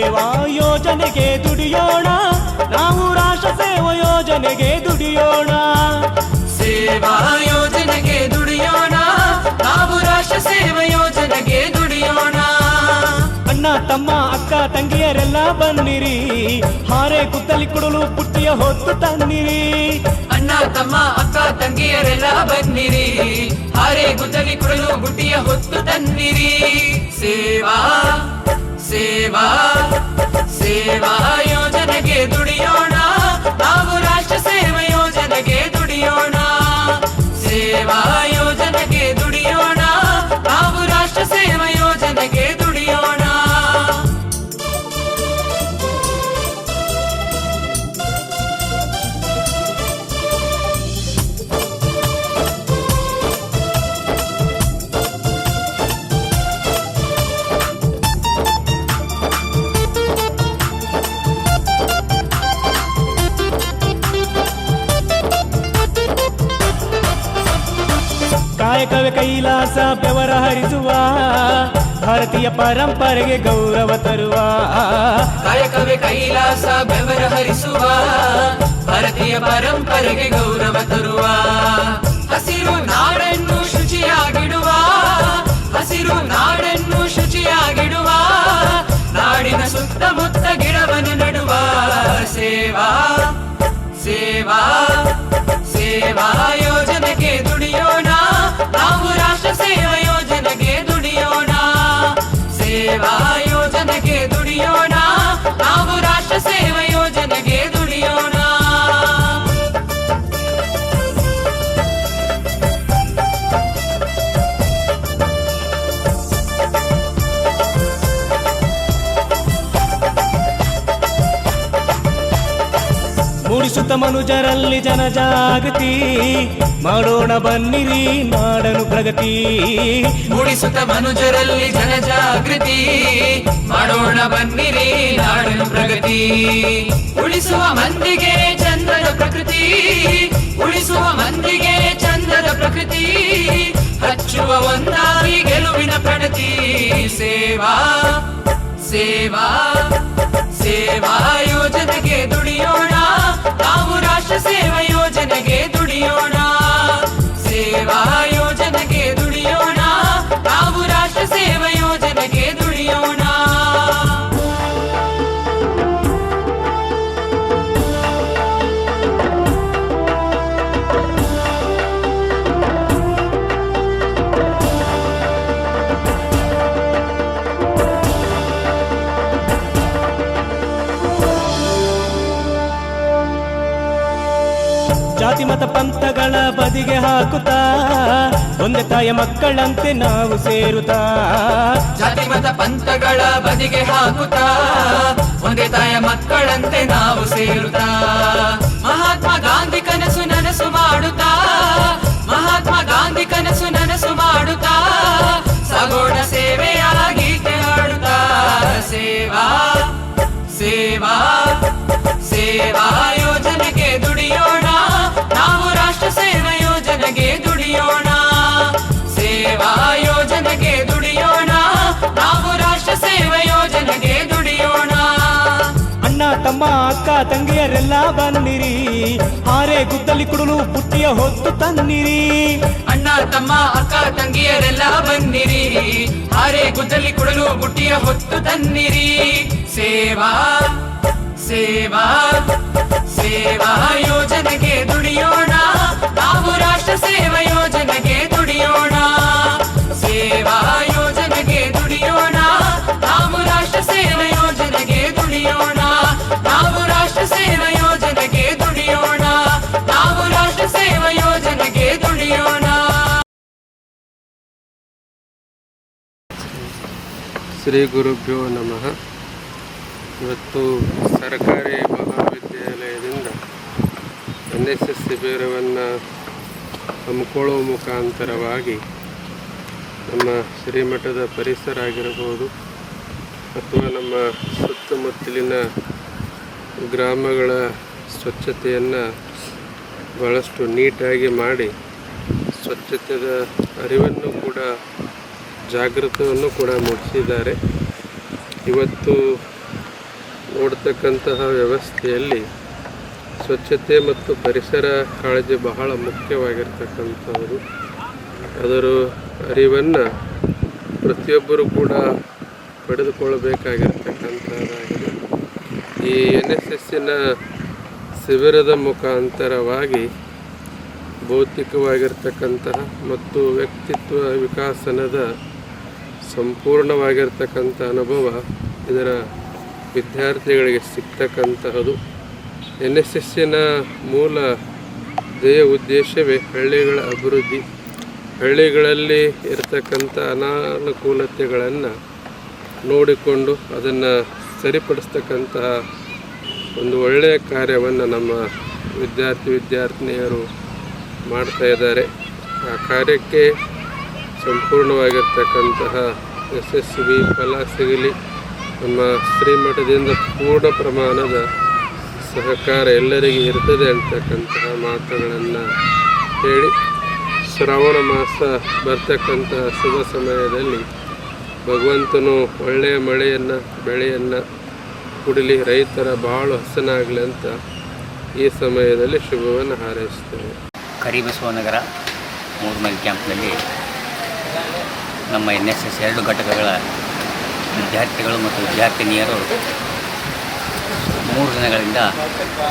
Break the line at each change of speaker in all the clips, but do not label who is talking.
ಸೇವಾ ಯೋಜನೆಗೆ ದುಡಿಯೋಣ, ನಾವು ರಾಷ್ಟ್ರ ಸೇವಾ ಯೋಜನೆಗೆ ದುಡಿಯೋಣ.
ಸೇವಾ ಯೋಜನೆಗೆ ದುಡಿಯೋಣ, ನಾವು ರಾಷ್ಟ್ರ ಸೇವಾ ಯೋಜನೆಗೆ ದುಡಿಯೋಣ.
ಅಣ್ಣ ತಮ್ಮ ಅಕ್ಕ ತಂಗಿಯರೆಲ್ಲ ಬನ್ನಿರಿ, ಹಾರೆ ಗುದ್ದಲಿ ಕೊಡಲು ಪುಟ್ಟಿಯ ಹೊತ್ತು ತನ್ನಿರಿ.
ಅಣ್ಣ ತಮ್ಮ ಅಕ್ಕ ತಂಗಿಯರೆಲ್ಲ ಬನ್ನಿರಿ, ಹಾರೆ ಗುದ್ದಲಿ ಕೊಡಲು ಬುಟ್ಟಿಯ ಹೊತ್ತು ತನ್ನಿರಿ. ಸೇವಾ ಸೇವಾ ಸೇವಾ ಯೋಜನೆಗೆ ದುಡಿಯೋಣ, ನಾವು ರಾಷ್ಟ್ರ ಸೇವಾ ಯೋಜನೆಗೆ ದುಡಿಯೋಣ. ಸೇವಾ ಯೋಜನೆಗೆ ದುಡಿಯೋಣ, ನಾವು ರಾಷ್ಟ್ರ ಸೇವಾ ಯೋಜನೆಗೆ ದುಡಿಯೋಣ.
ಕಾಯಕವೇ ಕೈಲಾಸ ಬೆವರ ಹರಿಸುವ, ಭಾರತೀಯ ಪರಂಪರೆಗೆ ಗೌರವ ತರುವ.
ಕಾಯಕವೇ ಕೈಲಾಸ ಬೆವರ ಹರಿಸುವ, ಭಾರತೀಯ ಪರಂಪರೆಗೆ ಗೌರವ ತರುವ. ಹಸಿರು ನಾಡನ್ನು ಶುಚಿಯಾಗಿಡುವ, ಹಸಿರು ನಾಡನ್ನು ಶುಚಿಯಾಗಿಡುವ, ನಾಡಿನ ಸುತ್ತಮುತ್ತ ಗಿಡವನ್ನು ನೆಡುವ. ಸೇವಾ ಸೇವಾ ಸೇವಾ ಯೋಜನೆಗೆ ದುಡಿಯೋಣ, ನಾವು ರಾಷ್ಟ್ರ ಸೇವಾ ಯೋಜನೆಗೆ ದುಡಿಯೋಣ. ಸೇವಾ ಯೋಜನೆಗೆ ದುಡಿಯೋಣ, ನಾವು ರಾಷ್ಟ್ರ ಸೇವಾ ಯೋಜನೆಗೆ ದುಡಿಯೋಣ.
ಮೂಡಿಸುತ್ತ ಮನುಜರಲ್ಲಿ ಜನಜಾಗೃತಿ, ಮಾಡೋಣ ಬನ್ನಿರಿ ನಾಡನು ಪ್ರಗತಿ.
ಮೂಡಿಸುತ್ತ ಮನುಜರಲ್ಲಿ ಜನಜಾಗೃತಿ, ಮಾಡೋಣ ಬನ್ನಿರಿ ನಾಡನು ಪ್ರಗತಿ. ಉಳಿಸುವ ಮಂದಿಗೆ ಚಂದದ ಪ್ರಕೃತಿ, ಉಳಿಸುವ ಮಂದಿಗೆ ಚಂದದ ಪ್ರಕೃತಿ, ಹಚ್ಚುವ ಒಂದಾಗಿ ಗೆಲುವಿನ ಪ್ರಣತಿ. ಸೇವಾ ಸೇವಾ ಸೇವಾ ಯೋಜನೆಗೆ ದುಡಿಯೋಣ, ನಾವು ರಾಷ್ಟ್ರ ಸೇವಾ ಯೋಜನೆಗೆ ದುಡಿಯೋಣ. ಸೇವಾ ಯೋಜನೆಗೆ ದುಡಿಯೋಣ, ನಾವು ರಾಷ್ಟ್ರ ಸೇವಾ ಯೋಜನೆಗೆ ದುಡಿಯೋಣ.
ಜಾತಿ ಮತ ಪಂಥಗಳ ಬದಿಗೆ ಹಾಕುತ್ತಾ, ಒಂದೇ ತಾಯ ಮಕ್ಕಳಂತೆ ನಾವು ಸೇರುತ್ತಾ.
ಜಾತಿ ಮತ ಪಂಥಗಳ ಬದಿಗೆ ಹಾಕುತ್ತಾ, ಒಂದೇ ತಾಯ ಮಕ್ಕಳಂತೆ ನಾವು ಸೇರುತ್ತಾ. ಮಹಾತ್ಮ ಗಾಂಧಿ ಕನಸು ನನಸು ಮಾಡುತ್ತಾ, ಮಹಾತ್ಮ ಗಾಂಧಿ ಕನಸು ನನಸು ಮಾಡುತ್ತಾ, ಸಾಗೋಣ ಸೇವೆಯ ಗೀತೆ ಹಾಡುತ್ತಾ. ಸೇವಾ ಸೇವಾ ಸೇವಾ ಯೋಜನೆಗೆ ದುಡಿಯೋಣ, ನಾವು ರಾಷ್ಟ್ರ ಸೇವಾ ಯೋಜನೆಗೆ ದುಡಿಯೋಣ. ಸೇವಾ ಯೋಜನೆಗೆ ದುಡಿಯೋಣ, ನಾವು ರಾಷ್ಟ್ರ ಸೇವಾ ಯೋಜನೆಗೆ ದುಡಿಯೋಣ.
ಅಣ್ಣ ತಮ್ಮ ಅಕ್ಕ ತಂಗಿಯರೆಲ್ಲ ಬನ್ನಿರಿ, ಹಾರೆ ಗುದ್ದಲಿ ಕೊಡಲು ಪುಟ್ಟಿಯ ಹೊತ್ತು ತನ್ನಿರಿ.
ಅಣ್ಣ ತಮ್ಮ ಅಕ್ಕ ತಂಗಿಯರೆಲ್ಲ ಬನ್ನಿರಿ, ಹಾರೆ ಗುದ್ದಲಿ ಕೊಡಲು ಬುಟ್ಟಿಯ ಹೊತ್ತು ತನ್ನಿರಿ. ಸೇವಾ ಸೇವಾ ಸೇವಾ ಯೋಜನೆಗೆ ದುಡಿಯೋಣ, ನಾವು ರಾಷ್ಟ್ರ ಸೇವಾ ಯೋಜನೆಗೆ ದುಡಿಯೋಣ. ಸೇವಾ ಯೋಜನೆಗೆ ದುಡಿಯೋಣ, ನಾವು ರಾಷ್ಟ್ರ ಸೇವಾ ಯೋಜನೆಗೆ ದುಡಿಯೋಣ. ನಾವು ರಾಷ್ಟ್ರ ಸೇವಾ ಯೋಜನೆಗೆ ದುಡಿಯೋಣ, ನಾವು ರಾಷ್ಟ್ರ ಸೇವಾ ಯೋಜನೆಗೆ ದುಡಿಯೋಣ.
ಶ್ರೀ ಗುರುಭ್ಯೋ ನಮಃ. ಇವತ್ತು ಸರ್ಕಾರಿ ಮಹಾವಿದ್ಯಾಲಯದಿಂದ NSS ಶಿಬಿರವನ್ನು ಹಮ್ಮಿಕೊಳ್ಳುವ ಮುಖಾಂತರವಾಗಿ ನಮ್ಮ ಶ್ರೀಮಠದ ಪರಿಸರ ಆಗಿರಬಹುದು ಅಥವಾ ನಮ್ಮ ಸುತ್ತಮುತ್ತಲಿನ ಗ್ರಾಮಗಳ ಸ್ವಚ್ಛತೆಯನ್ನು ಭಾಳಷ್ಟು ನೀಟಾಗಿ ಮಾಡಿ ಸ್ವಚ್ಛತೆಯ ಅರಿವನ್ನು ಕೂಡ ಜಾಗೃತವನ್ನು ಕೂಡ ಮೂಡಿಸಿದ್ದಾರೆ. ಇವತ್ತು ನೋಡ್ತಕ್ಕಂತಹ ವ್ಯವಸ್ಥೆಯಲ್ಲಿ ಸ್ವಚ್ಛತೆ ಮತ್ತು ಪರಿಸರ ಕಾಳಜಿ ಬಹಳ ಮುಖ್ಯವಾಗಿರ್ತಕ್ಕಂಥದ್ದು. ಅದರ ಅರಿವನ್ನು ಪ್ರತಿಯೊಬ್ಬರೂ ಕೂಡ ಪಡೆದುಕೊಳ್ಳಬೇಕಾಗಿರ್ತಕ್ಕಂಥದ್ದಾಗಿದೆ. ಈ NSSನ ಶಿಬಿರದ ಮುಖಾಂತರವಾಗಿ ಭೌತಿಕವಾಗಿರ್ತಕ್ಕಂತಹ ಮತ್ತು ವ್ಯಕ್ತಿತ್ವ ವಿಕಾಸನದ ಸಂಪೂರ್ಣವಾಗಿರ್ತಕ್ಕಂಥ ಅನುಭವ ಇದರ ವಿದ್ಯಾರ್ಥಿಗಳಿಗೆ ಸಿಗ್ತಕ್ಕಂತಹದ್ದು. NSSನ ಮೂಲ ಧ್ಯೇಯ ಉದ್ದೇಶವೇ ಹಳ್ಳಿಗಳ ಅಭಿವೃದ್ಧಿ. ಹಳ್ಳಿಗಳಲ್ಲಿ ಇರತಕ್ಕಂಥ ಅನಾನುಕೂಲತೆಗಳನ್ನು ನೋಡಿಕೊಂಡು ಅದನ್ನು ಸರಿಪಡಿಸ್ತಕ್ಕಂತಹ ಒಂದು ಒಳ್ಳೆಯ ಕಾರ್ಯವನ್ನು ನಮ್ಮ ವಿದ್ಯಾರ್ಥಿನಿಯರು ಮಾಡ್ತಾ ಇದ್ದಾರೆ. ಆ ಕಾರ್ಯಕ್ಕೆ ಸಂಪೂರ್ಣವಾಗಿರ್ತಕ್ಕಂತಹ ಯಶಸ್ವಿ ಫಲ ಸಿಗಲಿ. ನಮ್ಮ ಶ್ರೀಮಠದಿಂದ ಪೂರ್ಣ ಪ್ರಮಾಣದ ಸಹಕಾರ ಎಲ್ಲರಿಗೂ ಇರ್ತದೆ ಅಂತಕ್ಕಂತಹ ಮಾತುಗಳನ್ನು ಹೇಳಿ, ಶ್ರಾವಣ ಮಾಸ ಬರ್ತಕ್ಕಂತಹ ಶುಭ ಸಮಯದಲ್ಲಿ ಭಗವಂತನು ಒಳ್ಳೆಯ ಮಳೆಯನ್ನು ಬೆಳೆಯನ್ನು ಕುಡಿಲಿ, ರೈತರ ಬಾಳು ಹಸನಾಗಲಿ ಅಂತ ಈ ಸಮಯದಲ್ಲಿ ಶುಭವನ್ನು ಹಾರೈಸ್ತೇವೆ.
ಕರಿಬಸವನಗರ 3 ಮೈಲ್ ಕ್ಯಾಂಪ್ನಲ್ಲಿ ನಮ್ಮ NSS 2 ಘಟಕಗಳ ವಿದ್ಯಾರ್ಥಿಗಳು ಮತ್ತು ವಿದ್ಯಾರ್ಥಿನಿಯರು 3 ದಿನಗಳಿಂದ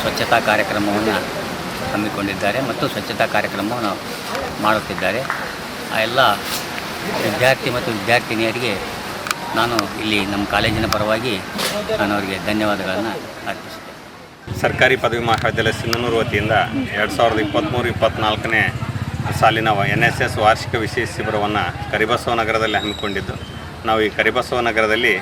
ಸ್ವಚ್ಛತಾ ಕಾರ್ಯಕ್ರಮವನ್ನು ಹಮ್ಮಿಕೊಂಡಿದ್ದಾರೆ ಮತ್ತು ಸ್ವಚ್ಛತಾ ಕಾರ್ಯಕ್ರಮವನ್ನು ಮಾಡುತ್ತಿದ್ದಾರೆ. ಆ ಎಲ್ಲ ವಿದ್ಯಾರ್ಥಿ ಮತ್ತು ವಿದ್ಯಾರ್ಥಿನಿಯರಿಗೆ ನಾನು ಇಲ್ಲಿ ನಮ್ಮ ಕಾಲೇಜಿನ ಪರವಾಗಿ ನಾನು ಅವರಿಗೆ ಧನ್ಯವಾದಗಳನ್ನು ಅರ್ಪಿಸುತ್ತೇನೆ.
ಸರ್ಕಾರಿ ಪದವಿ ಮಹಾವಿದ್ಯಾಲಯ ಸಿಂಧನೂರು ವತಿಯಿಂದ 2023-24ನೇ ಸಾಲಿನ NSS ವಾರ್ಷಿಕ ವಿಶೇಷ ಶಿಬಿರವನ್ನು ಕರಿಬಸವನಗರದಲ್ಲಿ ಹಮ್ಮಿಕೊಂಡಿದ್ದು, ನಾವು ಈ ಕರಿಬಸವನಗರದಲ್ಲಿ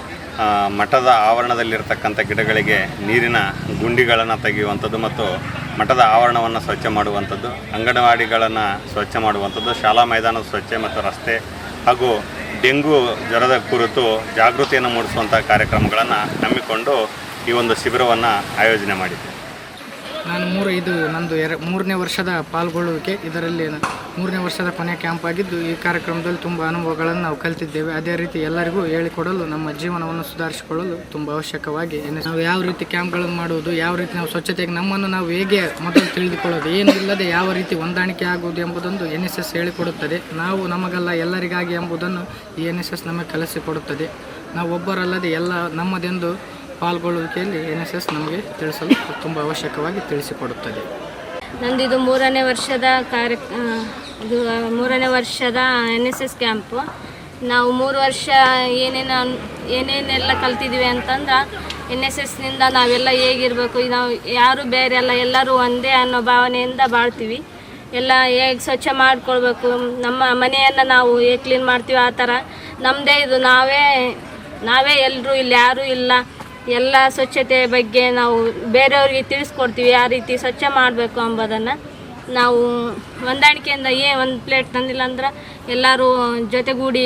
ಮಠದ ಆವರಣದಲ್ಲಿರ್ತಕ್ಕಂಥ ಗಿಡಗಳಿಗೆ ನೀರಿನ ಗುಂಡಿಗಳನ್ನು ತೆಗೆಯುವಂಥದ್ದು ಮತ್ತು ಮಠದ ಆವರಣವನ್ನು ಸ್ವಚ್ಛ ಮಾಡುವಂಥದ್ದು, ಅಂಗನವಾಡಿಗಳನ್ನು ಸ್ವಚ್ಛ ಮಾಡುವಂಥದ್ದು, ಶಾಲಾ ಮೈದಾನದ ಸ್ವಚ್ಛ ಮತ್ತು ರಸ್ತೆ ಹಾಗೂ ಡೆಂಗು ಜ್ವರದ ಕುರಿತು ಜಾಗೃತಿಯನ್ನು ಮೂಡಿಸುವಂಥ ಕಾರ್ಯಕ್ರಮಗಳನ್ನು ಹಮ್ಮಿಕೊಂಡು ಈ ಒಂದು ಶಿಬಿರವನ್ನು ಆಯೋಜನೆ ಮಾಡಿದ್ದೆ.
ನಾನು ನಂದು 3ನೇ ವರ್ಷದ ಪಾಲ್ಗೊಳ್ಳುವಿಕೆ. ಇದರಲ್ಲಿ 3ನೇ ವರ್ಷದ ಕೊನೆಯ ಕ್ಯಾಂಪ್ ಆಗಿದ್ದು, ಈ ಕಾರ್ಯಕ್ರಮದಲ್ಲಿ ತುಂಬ ಅನುಭವಗಳನ್ನು ನಾವು ಕಲಿತಿದ್ದೇವೆ. ಅದೇ ರೀತಿ ಎಲ್ಲರಿಗೂ ಹೇಳಿಕೊಡಲು, ನಮ್ಮ ಜೀವನವನ್ನು ಸುಧಾರಿಸಿಕೊಳ್ಳಲು ತುಂಬ ಅವಶ್ಯಕವಾಗಿ ನಾವು ಯಾವ ರೀತಿ ಕ್ಯಾಂಪ್ಗಳನ್ನು ಮಾಡುವುದು, ಯಾವ ರೀತಿ ನಾವು ಸ್ವಚ್ಛತೆಗೆ ನಮ್ಮನ್ನು ನಾವು ಹೇಗೆ ಮೊದಲು ತಿಳಿದುಕೊಳ್ಳೋದು, ಏನು ಇಲ್ಲದೆ ಯಾವ ರೀತಿ ಹೊಂದಾಣಿಕೆ ಆಗುವುದು ಎಂಬುದೊಂದು NSS ಹೇಳಿಕೊಡುತ್ತದೆ. ನಾವು ನಮಗಲ್ಲ ಎಲ್ಲರಿಗಾಗಿ ಎಂಬುದನ್ನು ಈ NSS ನಮಗೆ ಕಲಿಸಿಕೊಡುತ್ತದೆ. ನಾವು ಒಬ್ಬರಲ್ಲದೆ ಎಲ್ಲ ನಮ್ಮದೆಂದು ಪಾಲ್ಗೊಳ್ಳುವಿಕೆಯಲ್ಲಿ NSS ನಮಗೆ ತಿಳಿಸಲು ತುಂಬ ಅವಶ್ಯಕವಾಗಿ ತಿಳಿಸಿಕೊಡುತ್ತದೆ.
ನಂದಿದು 3ನೇ ವರ್ಷದ ಇದು 3ನೇ ವರ್ಷದ NSS ಕ್ಯಾಂಪು. ನಾವು 3 ವರ್ಷ ಏನೇನೆಲ್ಲ ಕಲ್ತಿದ್ದೀವಿ ಅಂತಂದ್ರೆ, NSSನಿಂದ ನಾವೆಲ್ಲ ಹೇಗಿರಬೇಕು, ನಾವು ಯಾರು ಬೇರೆ ಅಲ್ಲ, ಎಲ್ಲರೂ ಒಂದೇ ಅನ್ನೋ ಭಾವನೆಯಿಂದ ಬಾಳ್ತೀವಿ. ಎಲ್ಲ ಹೇಗೆ ಸ್ವಚ್ಛ ಮಾಡಿಕೊಳ್ಬೇಕು, ನಮ್ಮ ಮನೆಯನ್ನು ನಾವು ಹೇಗೆ ಕ್ಲೀನ್ ಮಾಡ್ತೀವಿ ಆ ಥರ ನಮ್ಮದೇ ಇದು, ನಾವೇ ಎಲ್ಲರೂ ಇಲ್ಲಿ ಯಾರೂ ಇಲ್ಲ, ಎಲ್ಲ ಸ್ವಚ್ಛತೆ ಬಗ್ಗೆ ನಾವು ಬೇರೆಯವ್ರಿಗೆ ತಿಳಿಸ್ಕೊಡ್ತೀವಿ. ಯಾವ ರೀತಿ ಸ್ವಚ್ಛ ಮಾಡಬೇಕು ಎಂಬುದನ್ನು ನಾವು ಹೊಂದಾಣಿಕೆಯಿಂದ ಒಂದು ಪ್ಲೇಟ್ ತಂದಿಲ್ಲ ಅಂದ್ರೆ ಎಲ್ಲರೂ ಜೊತೆಗೂಡಿ